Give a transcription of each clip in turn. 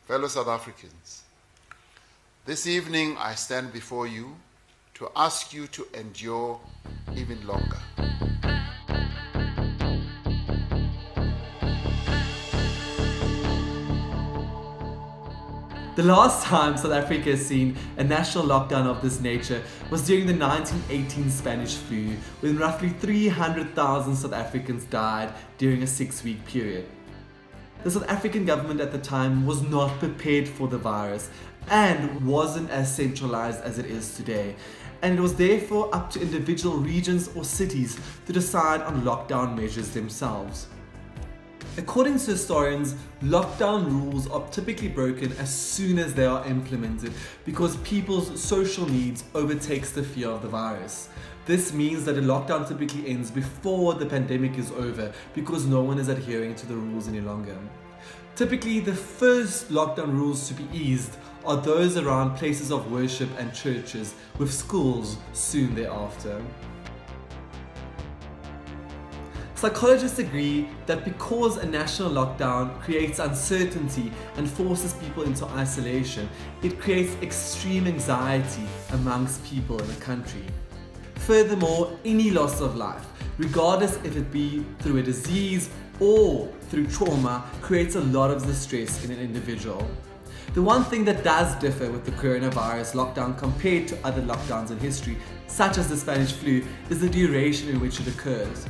Fellow South Africans, this evening I stand before you to ask you to endure even longer. The last time South Africa has seen a national lockdown of this nature was during the 1918 Spanish flu, when roughly 300,000 South Africans died during a 6-week period. The South African government at the time was not prepared for the virus and wasn't as centralized as it is today, and it was therefore up to individual regions or cities to decide on lockdown measures themselves. According to historians, lockdown rules are typically broken as soon as they are implemented because people's social needs overtakes the fear of the virus. This means that a lockdown typically ends before the pandemic is over because no one is adhering to the rules any longer. Typically, the first lockdown rules to be eased are those around places of worship and churches, with schools soon thereafter. Psychologists agree that because a national lockdown creates uncertainty and forces people into isolation, it creates extreme anxiety amongst people in the country. Furthermore, any loss of life, regardless if it be through a disease or through trauma, creates a lot of distress in an individual. The one thing that does differ with the coronavirus lockdown compared to other lockdowns in history, such as the Spanish flu, is the duration in which it occurs.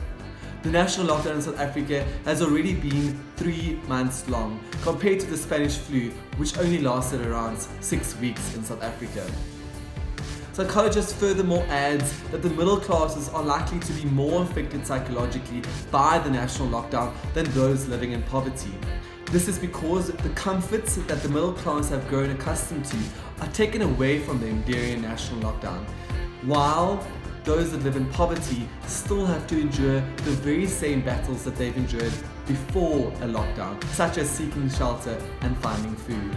The national lockdown in South Africa has already been 3 months long, compared to the Spanish flu, which only lasted around 6 weeks in South Africa. Psychologists furthermore adds that the middle classes are likely to be more affected psychologically by the national lockdown than those living in poverty. This is because the comforts that the middle class have grown accustomed to are taken away from them during a national lockdown, while those that live in poverty still have to endure the very same battles that they've endured before a lockdown, such as seeking shelter and finding food.